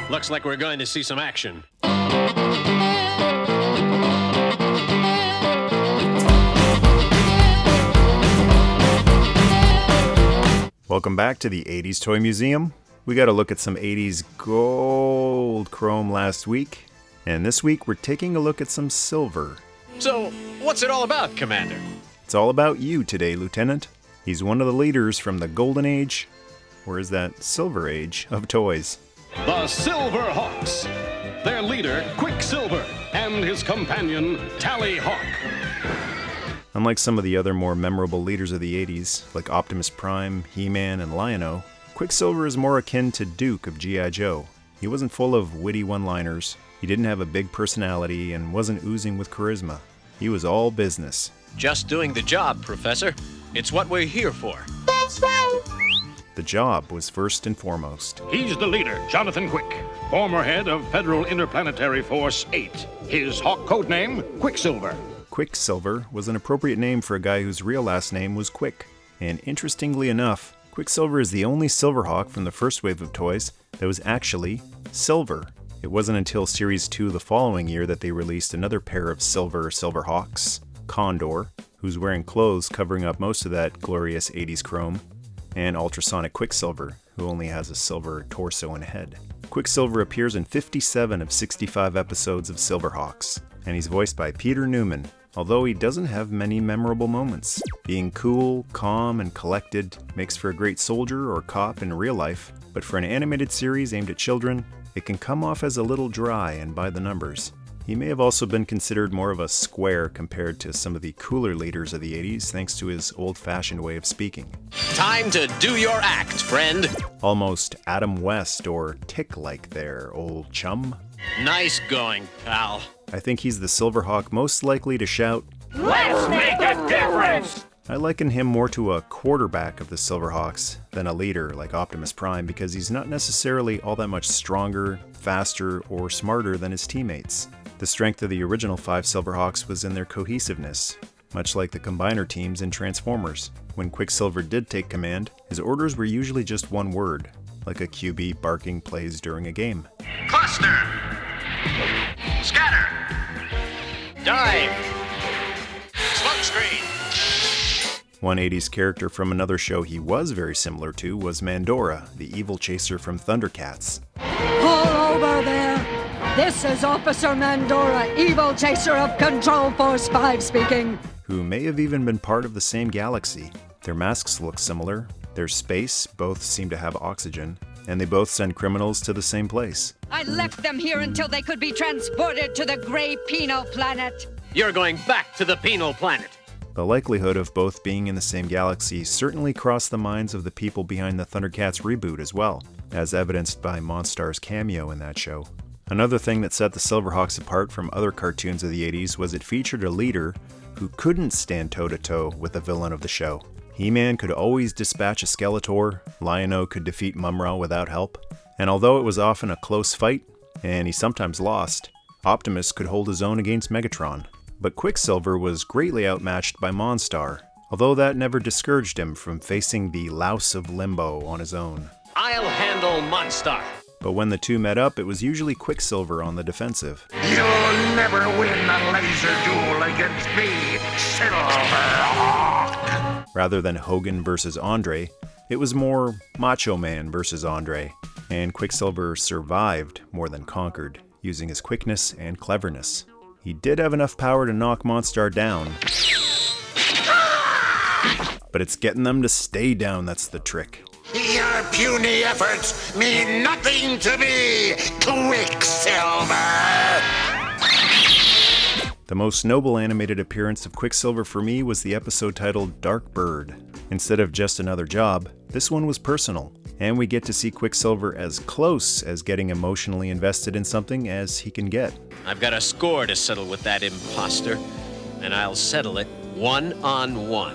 Looks like we're going to see some action. Welcome back to the 80s Toy Museum. We got a look at some 80s gold chrome last week, and this week we're taking a look at some silver. So, what's it all about, Commander? It's all about you today, Lieutenant. He's one of the leaders from the Golden Age, or is that Silver Age, of toys. The Silverhawks. Their leader, Quicksilver, and his companion, Tallyhawk. Unlike some of the other more memorable leaders of the 80s, like Optimus Prime, He-Man, and Lion-O, Quicksilver is more akin to Duke of G.I. Joe. He wasn't full of witty one-liners, he didn't have a big personality, and wasn't oozing with charisma. He was all business. Just doing the job, Professor. It's what we're here for. That's right. The job was first and foremost. He's the leader, Jonathan Quick, former head of Federal Interplanetary Force 8. His Hawk code name, Quicksilver. Quicksilver was an appropriate name for a guy whose real last name was Quick. And interestingly enough, Quicksilver is the only Silverhawk from the first wave of toys that was actually silver. It wasn't until Series 2 the following year that they released another pair of Silverhawks, Condor, who's wearing clothes covering up most of that glorious 80s chrome, and Ultrasonic Quicksilver, who only has a silver torso and head. Quicksilver appears in 57 of 65 episodes of Silverhawks, and he's voiced by Peter Newman, although he doesn't have many memorable moments. Being cool, calm, and collected makes for a great soldier or cop in real life, but for an animated series aimed at children, it can come off as a little dry and by the numbers. He may have also been considered more of a square compared to some of the cooler leaders of the 80s thanks to his old-fashioned way of speaking. Time to do your act, friend. Almost Adam West or Tick-like there, old chum. Nice going, pal. I think he's the Silverhawk most likely to shout, Let's make a difference. I liken him more to a quarterback of the Silverhawks than a leader like Optimus Prime because he's not necessarily all that much stronger, faster, or smarter than his teammates. The strength of the original 5 Silverhawks was in their cohesiveness, much like the combiner teams in Transformers. When Quicksilver did take command, his orders were usually just one word, like a QB barking plays during a game. Cluster! Scatter! Dive! Smokescreen! One 80s character from another show he was very similar to was Mandora, the evil chaser from Thundercats. All over there! This is Officer Mandora, evil chaser of Control Force 5 speaking. Who may have even been part of the same galaxy. Their masks look similar, their space both seem to have oxygen, and they both send criminals to the same place. I left them here until they could be transported to the Grey Penal Planet. You're going back to the penal planet. The likelihood of both being in the same galaxy certainly crossed the minds of the people behind the Thundercats reboot as well, as evidenced by Monstar's cameo in that show. Another thing that set the Silverhawks apart from other cartoons of the 80s was it featured a leader who couldn't stand toe-to-toe with the villain of the show. He-Man could always dispatch a Skeletor, Lion-O could defeat Mum-Ra without help, and although it was often a close fight, and he sometimes lost, Optimus could hold his own against Megatron. But Quicksilver was greatly outmatched by Monstar, although that never discouraged him from facing the Louse of Limbo on his own. I'll handle Monstar. But when the two met up, it was usually Quicksilver on the defensive. You'll never win a laser duel against me, Silverhawk! Rather than Hogan versus Andre, it was more Macho Man versus Andre, and Quicksilver survived more than conquered, using his quickness and cleverness. He did have enough power to knock Monstar down, but it's getting them to stay down that's the trick. Your puny efforts mean nothing to me, Quicksilver! The most noble animated appearance of Quicksilver for me was the episode titled Dark Bird. Instead of just another job, this one was personal, and we get to see Quicksilver as close as getting emotionally invested in something as he can get. I've got a score to settle with that imposter, and I'll settle it 1-on-1.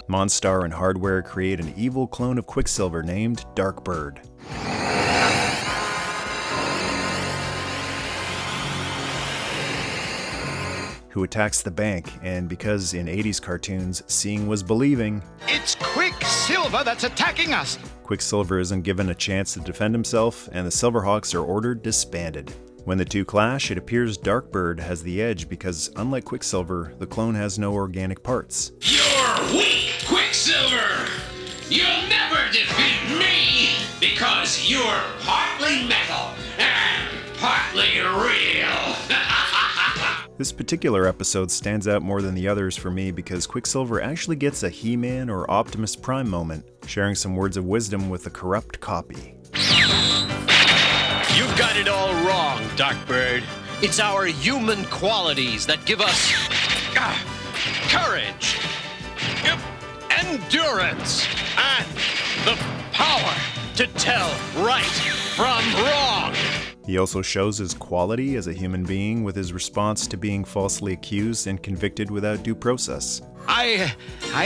Monstar and Hardware create an evil clone of Quicksilver named Dark Bird. Who attacks the bank, and because in 80s cartoons, seeing was believing, It's Quick Quicksilver that's attacking us! Quicksilver isn't given a chance to defend himself, and the Silverhawks are ordered disbanded. When the two clash, it appears Darkbird has the edge because, unlike Quicksilver, the clone has no organic parts. You're weak, Quicksilver! You'll never defeat me because you're partly metal and partly real! This particular episode stands out more than the others for me because Quicksilver actually gets a He-Man or Optimus Prime moment, sharing some words of wisdom with a corrupt copy. You've got it all wrong, Darkbird. It's our human qualities that give us courage, endurance, and the power to tell right from wrong. He also shows his quality as a human being with his response to being falsely accused and convicted without due process. I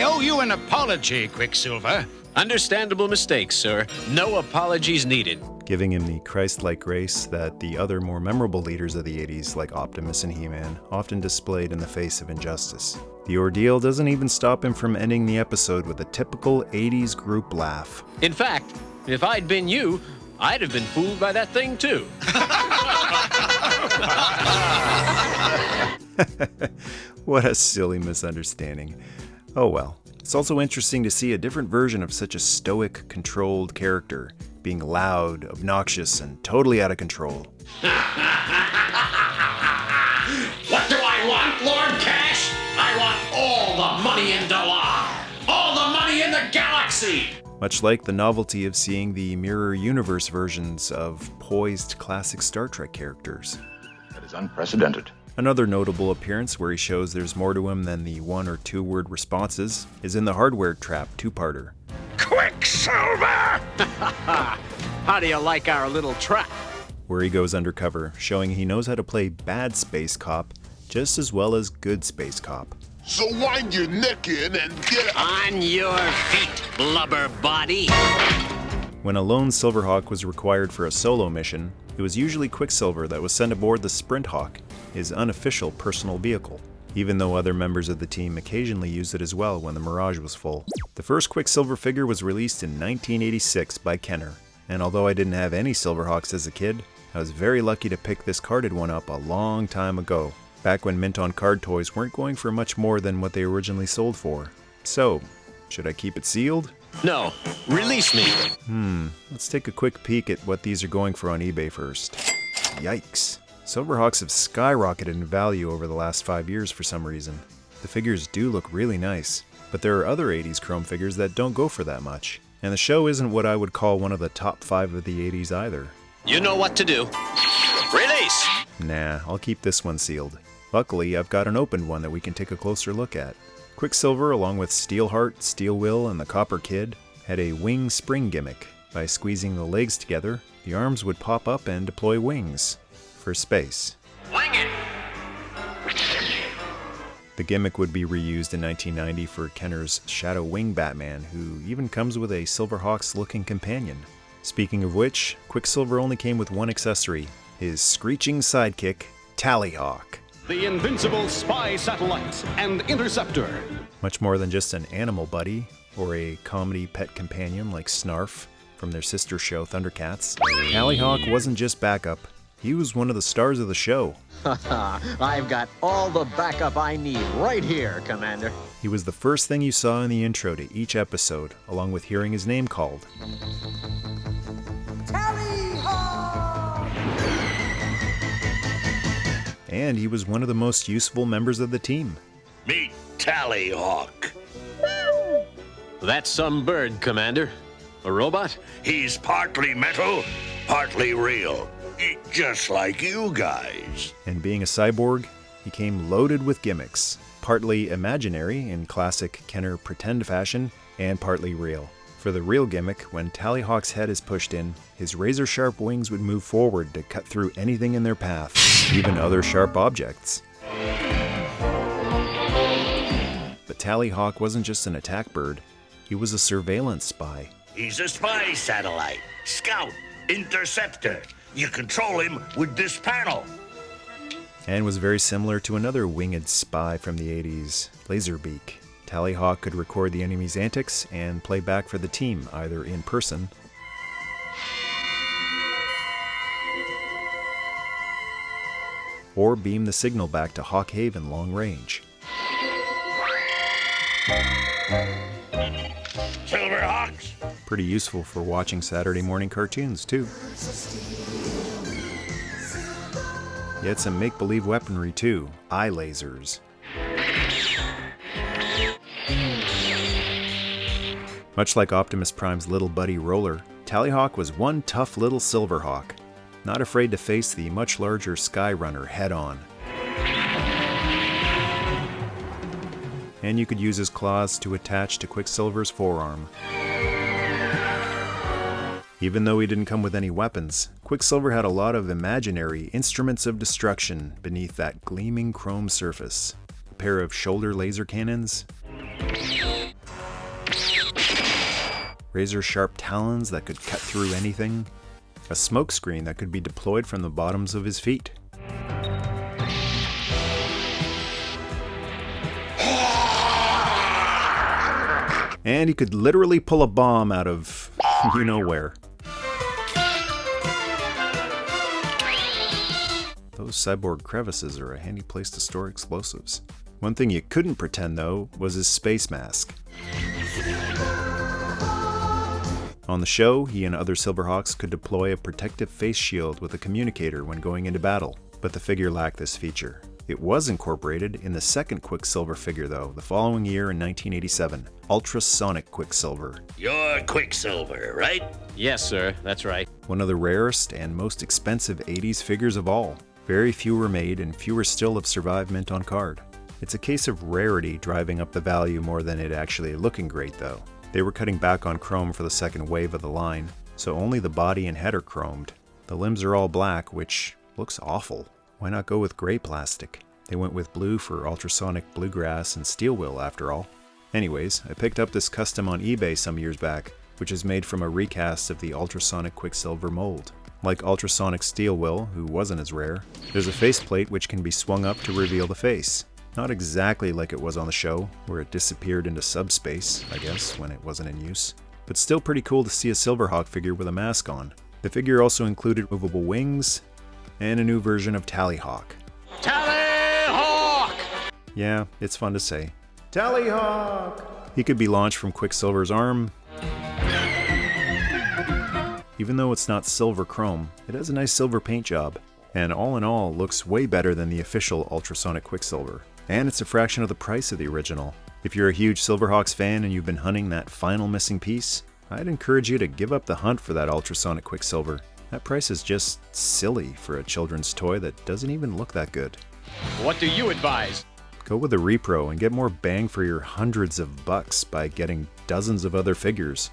owe you an apology, Quicksilver. Understandable mistake, sir. No apologies needed. Giving him the Christ-like grace that the other more memorable leaders of the 80s, like Optimus and He-Man, often displayed in the face of injustice. The ordeal doesn't even stop him from ending the episode with a typical 80s group laugh. In fact, if I'd been you, I'd have been fooled by that thing too. What a silly misunderstanding. Oh well. It's also interesting to see a different version of such a stoic, controlled character, being loud, obnoxious, and totally out of control. What do I want, Lord Cash? I want all the money in Dalar! All the money in the galaxy! Much like the novelty of seeing the mirror universe versions of poised classic Star Trek characters. That is unprecedented. Another notable appearance where he shows there's more to him than the 1 or 2 word responses is in the Hardware Trap 2-parter. Quicksilver! How do you like our little trap? Where he goes undercover, showing he knows how to play bad space cop just as well as good space cop. So wind your neck in and get On your feet, blubber body. When a lone Silverhawk was required for a solo mission, it was usually Quicksilver that was sent aboard the Sprint Hawk, his unofficial personal vehicle, even though other members of the team occasionally used it as well when the Mirage was full. The first Quicksilver figure was released in 1986 by Kenner, and although I didn't have any Silverhawks as a kid, I was very lucky to pick this carded one up a long time ago, back when mint on card toys weren't going for much more than what they originally sold for. So, should I keep it sealed? No, release me. Let's take a quick peek at what these are going for on eBay first. Yikes. Silverhawks have skyrocketed in value over the last 5 years for some reason. The figures do look really nice, but there are other 80s Chrome figures that don't go for that much. And the show isn't what I would call one of the top 5 of the 80s either. You know what to do. Release! Nah, I'll keep this one sealed. Luckily, I've got an opened one that we can take a closer look at. Quicksilver, along with Steelheart, Steel Will, and the Copper Kid, had a wing spring gimmick. By squeezing the legs together, the arms would pop up and deploy wings for space. Wing it! The gimmick would be reused in 1990 for Kenner's Shadow Wing Batman, who even comes with a Silverhawks-looking companion. Speaking of which, Quicksilver only came with one accessory, his screeching sidekick, Tallyhawk. The invincible spy satellite and interceptor. Much more than just an animal buddy, or a comedy pet companion like Snarf from their sister show Thundercats, Tallyhawk wasn't just backup, he was one of the stars of the show. I've got all the backup I need right here, Commander. He was the first thing you saw in the intro to each episode, along with hearing his name called. And he was one of the most useful members of the team. Meet Tallyhawk. That's some bird, Commander. A robot? He's partly metal, partly real. Just like you guys. And being a cyborg, he came loaded with gimmicks. Partly imaginary in classic Kenner pretend fashion, and partly real. For the real gimmick, when Tallyhawk's head is pushed in, his razor-sharp wings would move forward to cut through anything in their path, even other sharp objects. But Tallyhawk wasn't just an attack bird, he was a surveillance spy. He's a spy satellite, scout, interceptor. You control him with this panel. And was very similar to another winged spy from the 80s, Laserbeak. Tallyhawk could record the enemy's antics and play back for the team, either in person or beam the signal back to Hawk Haven long range. Silverhawks? Pretty useful for watching Saturday morning cartoons, too. He had some make-believe weaponry, too. Eye lasers. Much like Optimus Prime's little buddy Roller, Tallyhawk was one tough little Silverhawk, not afraid to face the much larger Skyrunner head-on. And you could use his claws to attach to Quicksilver's forearm. Even though he didn't come with any weapons, Quicksilver had a lot of imaginary instruments of destruction beneath that gleaming chrome surface. A pair of shoulder laser cannons, razor-sharp talons that could cut through anything, a smokescreen that could be deployed from the bottoms of his feet. And he could literally pull a bomb out of you-know-where. Those cyborg crevices are a handy place to store explosives. One thing you couldn't pretend, though, was his space mask. On the show, he and other Silverhawks could deploy a protective face shield with a communicator when going into battle, but the figure lacked this feature. It was incorporated in the second Quicksilver figure, though, the following year in 1987, Ultrasonic Quicksilver. You're Quicksilver, right? Yes, sir, that's right. One of the rarest and most expensive 80s figures of all. Very few were made, and fewer still have survived mint on card. It's a case of rarity driving up the value more than it actually looking great, though. They were cutting back on chrome for the second wave of the line, so only the body and head are chromed. The limbs are all black, which looks awful. Why not go with gray plastic? They went with blue for ultrasonic bluegrass and steel wheel after all. Anyways, I picked up this custom on eBay some years back, which is made from a recast of the Ultrasonic Quicksilver mold. Like Ultrasonic Steel Will, who wasn't as rare, there's a faceplate which can be swung up to reveal the face. Not exactly like it was on the show, where it disappeared into subspace, I guess, when it wasn't in use. But still pretty cool to see a Silverhawk figure with a mask on. The figure also included movable wings, and a new version of Tallyhawk. Tallyhawk! Yeah, it's fun to say. Tallyhawk! He could be launched from Quicksilver's arm. Even though it's not silver chrome, it has a nice silver paint job, and all in all looks way better than the official Ultrasonic Quicksilver. And it's a fraction of the price of the original. If you're a huge Silverhawks fan and you've been hunting that final missing piece, I'd encourage you to give up the hunt for that Ultrasonic Quicksilver. That price is just silly for a children's toy that doesn't even look that good. What do you advise? Go with a repro and get more bang for your hundreds of bucks by getting dozens of other figures,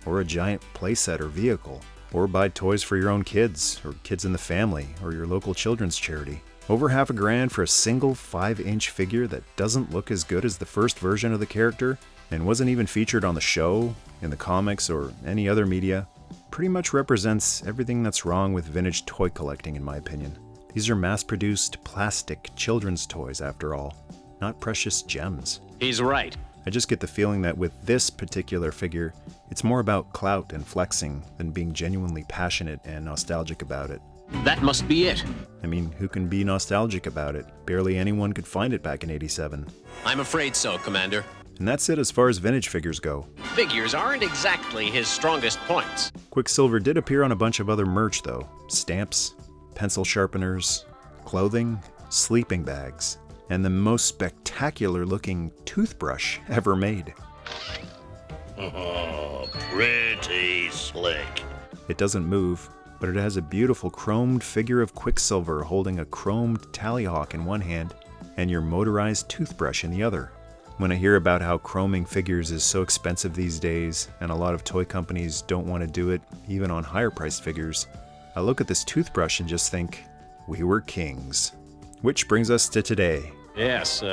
or a giant playset or vehicle, or buy toys for your own kids, or kids in the family, or your local children's charity. Over half a grand for a single 5-inch figure that doesn't look as good as the first version of the character, and wasn't even featured on the show, in the comics, or any other media, pretty much represents everything that's wrong with vintage toy collecting in my opinion. These are mass-produced plastic children's toys after all, not precious gems. He's right. I just get the feeling that with this particular figure, it's more about clout and flexing than being genuinely passionate and nostalgic about it. That must be it. I mean, who can be nostalgic about it? Barely anyone could find it back in '87. I'm afraid so, Commander. And that's it as far as vintage figures go. Figures aren't exactly his strongest points. Quicksilver did appear on a bunch of other merch though. Stamps, pencil sharpeners, clothing, sleeping bags, and the most spectacular looking toothbrush ever made. Oh, pretty slick. It doesn't move, but it has a beautiful chromed figure of Quicksilver holding a chromed Tallyhawk in one hand and your motorized toothbrush in the other. When I hear about how chroming figures is so expensive these days, and a lot of toy companies don't want to do it even on higher priced figures, I look at this toothbrush and just think, we were kings. Which brings us to today. Yes,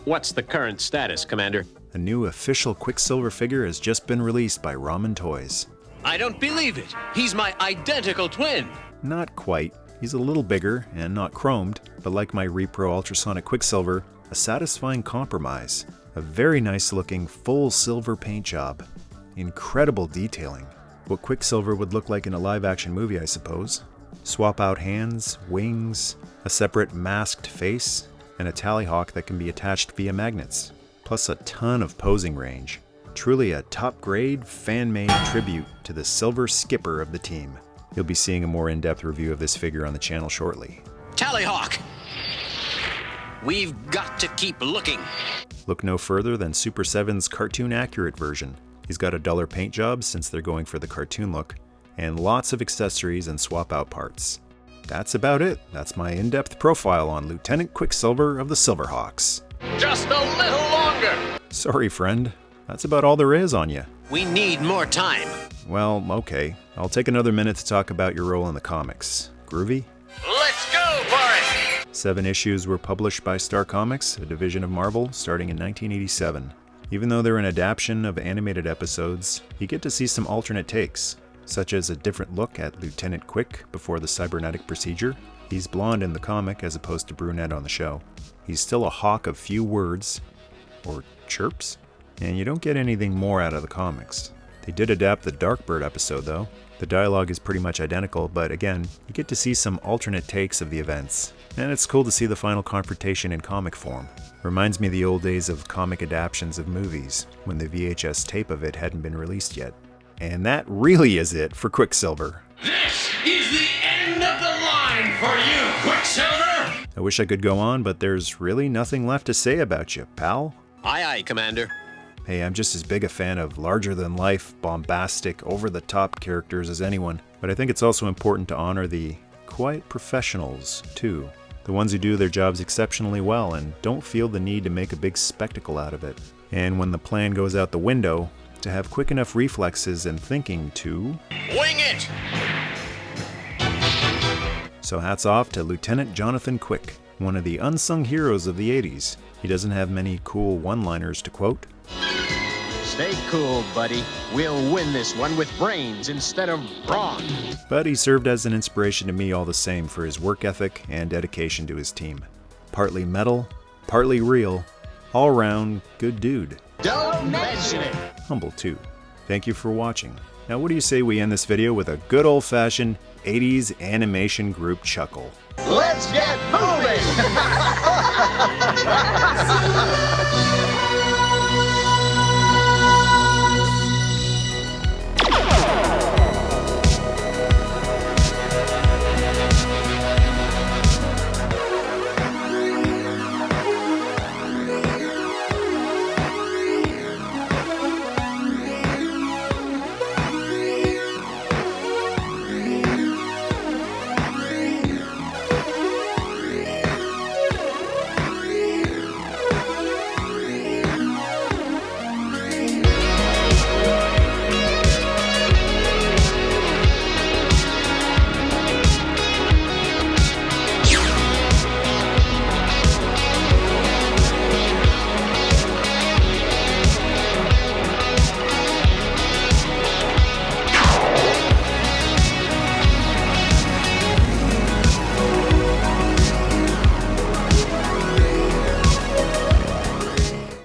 what's the current status, Commander? A new official Quicksilver figure has just been released by Ramen Toys. I don't believe it. He's my identical twin. Not quite. He's a little bigger and not chromed, but like my repro Ultrasonic Quicksilver, a satisfying compromise. A very nice looking full silver paint job. Incredible detailing. What Quicksilver would look like in a live action movie, I suppose. Swap out hands, wings, a separate masked face, and a tallyhawk that can be attached via magnets. Plus a ton of posing range. Truly a top-grade, fan-made tribute to the silver skipper of the team. You'll be seeing a more in-depth review of this figure on the channel shortly. Tallyhawk! We've got to keep looking. Look no further than Super 7's cartoon-accurate version. He's got a duller paint job since they're going for the cartoon look, and lots of accessories and swap-out parts. That's about it. That's my in-depth profile on Lieutenant Quicksilver of the Silverhawks. Just a little longer. Sorry, friend. That's about all there is on you. We need more time. Well, okay. I'll take another minute to talk about your role in the comics. Groovy? Let's go for it. 7 issues were published by Star Comics, a division of Marvel, starting in 1987. Even though they're an adaptation of animated episodes, you get to see some alternate takes, such as a different look at Lieutenant Quick before the cybernetic procedure. He's blonde in the comic as opposed to brunette on the show. He's still a hawk of few words, or chirps, and you don't get anything more out of the comics. They did adapt the Darkbird episode though. The dialogue is pretty much identical, but again, you get to see some alternate takes of the events. And it's cool to see the final confrontation in comic form. Reminds me of the old days of comic adaptations of movies, when the VHS tape of it hadn't been released yet. And that really is it for Quicksilver. This is the end of the line for you, Quicksilver! I wish I could go on, but there's really nothing left to say about you, pal. Aye, aye, Commander. Hey, I'm just as big a fan of larger-than-life, bombastic, over-the-top characters as anyone, but I think it's also important to honor the quiet professionals, too. The ones who do their jobs exceptionally well and don't feel the need to make a big spectacle out of it. And when the plan goes out the window, to have quick enough reflexes and thinking to Wing it! So hats off to Lieutenant Jonathan Quick, one of the unsung heroes of the 80s. He doesn't have many cool one-liners to quote. Stay cool, buddy. We'll win this one with brains instead of brawn. But he served as an inspiration to me all the same for his work ethic and dedication to his team. Partly metal, partly real, all-round good dude. Don't mention it! Humble too. Thank you for watching. Now what do you say we end this video with a good old-fashioned 80s animation group chuckle? Let's get moving!